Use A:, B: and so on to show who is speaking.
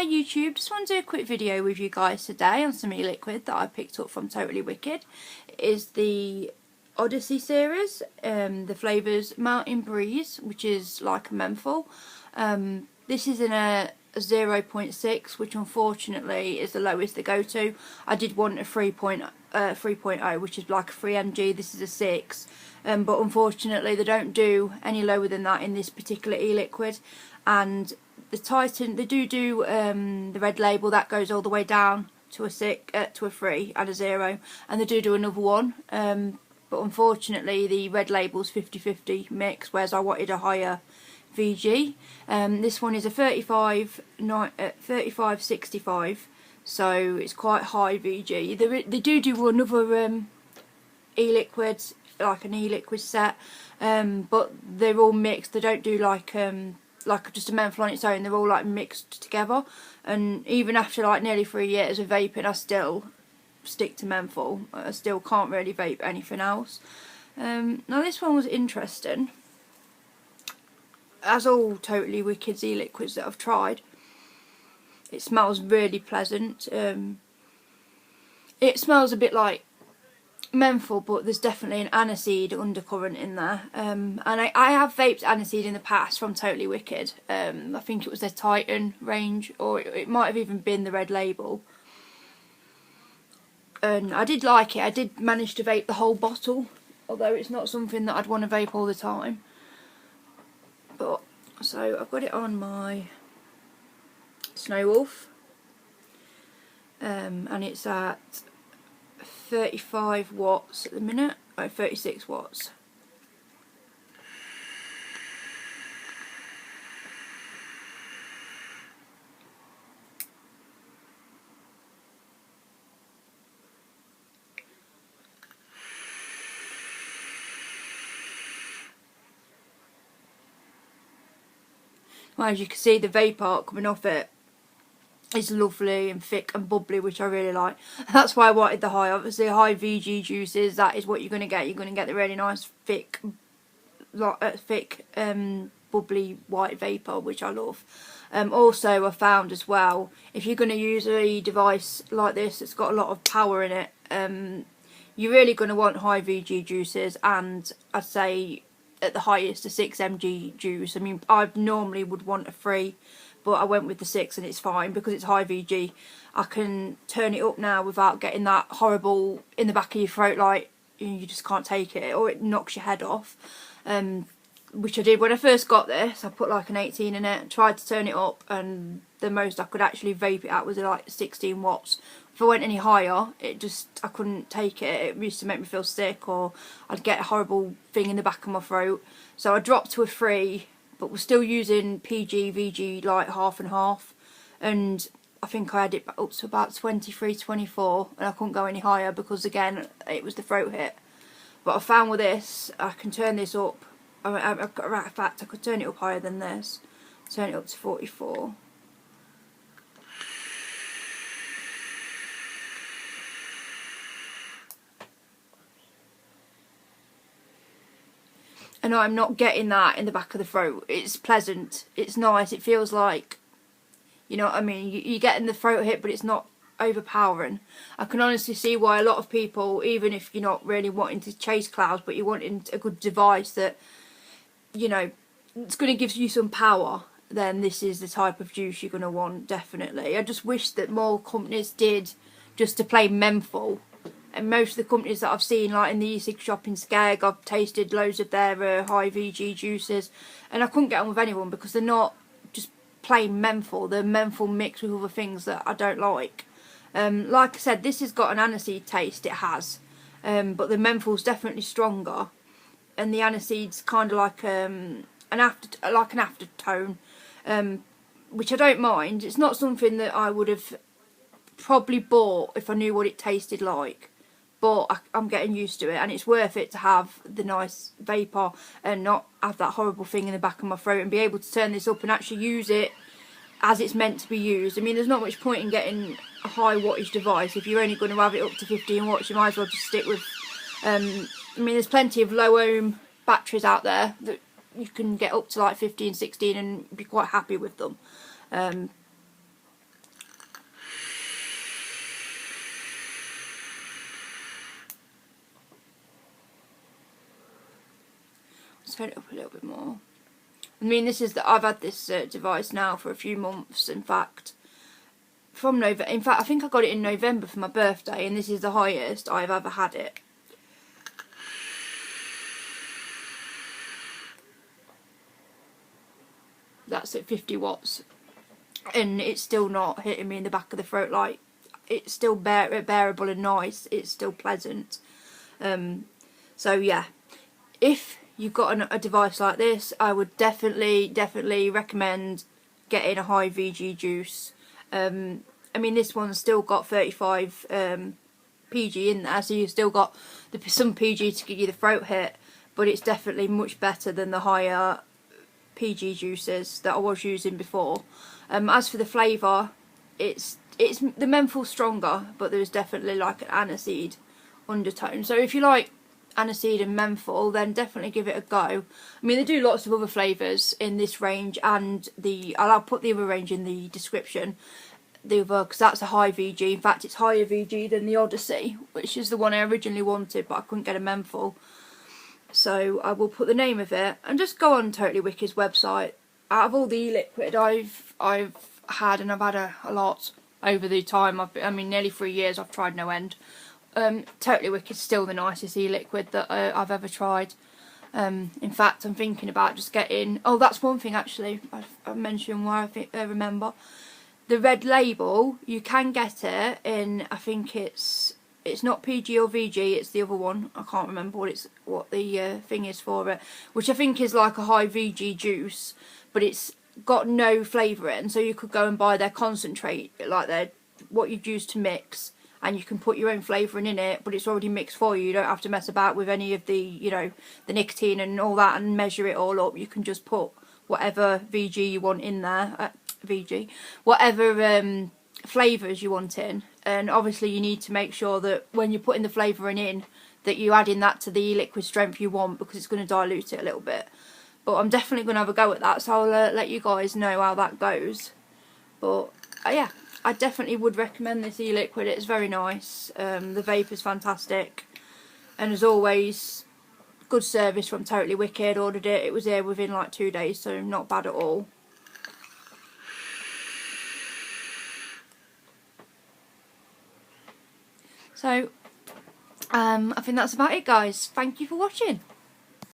A: Hi YouTube, just want to do a quick video with you guys today on some e-liquid that I picked up from Totally Wicked. It is the Odyssey series, the flavours Mountain Breeze, which is like a menthol. This is in a 0.6, which unfortunately is the lowest they go to. I did want a 3.0, which is like a 3mg, this is a 6. But unfortunately they don't do any lower than that in this particular e-liquid. And the Titan, they do the red label that goes all the way down to a 3 and a 0, and they do another one. But unfortunately the red label's 50-50 mix, whereas I wanted a higher VG. This one is a 35-65, so it's quite high VG. They do another e-liquid, like an e-liquid set, but they're all mixed. They don't do like just a menthol on its own. They're all like mixed together, and even after like nearly 3 years of vaping, I still stick to menthol. I still can't really vape anything else. Now this one was interesting, as all Totally Wicked e-liquids that I've tried. It smells really pleasant. It smells a bit like menthol, but there's definitely an aniseed undercurrent in there. And I have vaped aniseed in the past from Totally Wicked. I think it was their Titan range, or it might have even been the red label. And I did like it. I did manage to vape the whole bottle, although it's not something that I'd want to vape all the time. But so I've got it on my Snow Wolf, and it's at 35 watts at the minute, 36 watts. Well, as you can see, the vapour coming off it is lovely and thick and bubbly, which I really like. That's why I wanted the high. Obviously high VG juices, that is what you're going to get. You're going to get the really nice thick bubbly white vapour, which I love. Also I found as well, if you're going to use a device like this, it's got a lot of power in it, you're really going to want high VG juices, and I'd say at the highest a 6mg juice. I mean, I normally would want a 3, but I went with the 6 and it's fine because it's high VG. I can turn it up now without getting that horrible in the back of your throat, like you just can't take it, or it knocks your head off. Which I did when I first got this. I put like an 18 in it, tried to turn it up, and the most I could actually vape it at was like 16 watts. If I went any higher, I couldn't take it. It used to make me feel sick, or I'd get a horrible thing in the back of my throat. So I dropped to a 3, but we're still using PG, VG like half and half, and I think I had it up to about 23, 24, and I couldn't go any higher because again it was the throat hit. But I found with this, I can turn this up. In fact, I could turn it up higher than this. Turn it up to 44. And I'm not getting that in the back of the throat. It's pleasant, it's nice, it feels like, you know what I mean, you're getting the throat hit, but it's not overpowering. I can honestly see why a lot of people, even if you're not really wanting to chase clouds, but you're wanting a good device that, you know, it's going to give you some power, then this is the type of juice you're going to want, definitely. I just wish that more companies did just to play menthol. And most of the companies that I've seen, like in the e-cig shop in Skeg, I've tasted loads of their high VG juices, and I couldn't get on with anyone because they're not just plain menthol. They're menthol mixed with other things that I don't like. Like I said, this has got an aniseed taste, it has, but the menthol's definitely stronger, and the aniseed's kind of like an aftertone, which I don't mind. It's not something that I would have probably bought if I knew what it tasted like. But I'm getting used to it, and it's worth it to have the nice vapour and not have that horrible thing in the back of my throat, and be able to turn this up and actually use it as it's meant to be used. I mean, there's not much point in getting a high wattage device if you're only going to have it up to 15 watts. You might as well just stick with, I mean, there's plenty of low ohm batteries out there that you can get up to like 15, 16 and be quite happy with them. Let's turn it up a little bit more. I mean, this is I've had this device now for a few months. In fact, from November. In fact, I think I got it in November for my birthday, and this is the highest I've ever had it. That's at 50 watts, and it's still not hitting me in the back of the throat. Like, it's still bearable and nice. It's still pleasant. So yeah, if you've got a device like this, I would definitely recommend getting a high VG juice. I mean, this one's still got 35 PG in there, so you've still got some PG to give you the throat hit, but it's definitely much better than the higher PG juices that I was using before. As for the flavour, it's the menthol's stronger, but there's definitely like an aniseed undertone. So if you like aniseed and menthol, then definitely give it a go. I mean, they do lots of other flavours in this range, and I'll put the other range in the description. The other, because that's a high VG. In fact, it's higher VG than the Odyssey, which is the one I originally wanted, but I couldn't get a menthol. So I will put the name of it, and just go on Totally Wicked's website. Out of all the e-liquid I've had, and I've had a lot over the time. I mean, nearly 3 years. I've tried no end. Totally Wicked's still the nicest e-liquid that I've ever tried. In fact, I'm thinking about just getting. Oh, that's one thing actually. I mentioned why I remember. The red label, you can get it in. I think it's not PG or VG. It's the other one. I can't remember what the thing is for it. Which I think is like a high VG juice, but it's got no flavour in. So you could go and buy their concentrate, like what you'd use to mix, and you can put your own flavouring in it, but it's already mixed for you. You don't have to mess about with any of the, the nicotine and all that and measure it all up. You can just put whatever VG you want in there, whatever flavours you want in. And obviously you need to make sure that when you're putting the flavouring in, that you're adding that to the liquid strength you want, because it's going to dilute it a little bit. But I'm definitely going to have a go at that, so I'll let you guys know how that goes. But yeah, I definitely would recommend this e-liquid. It's very nice. The vapour's fantastic, and as always, good service from Totally Wicked. Ordered it, it was here within like 2 days, so not bad at all. So I think that's about it, guys. Thank you for watching.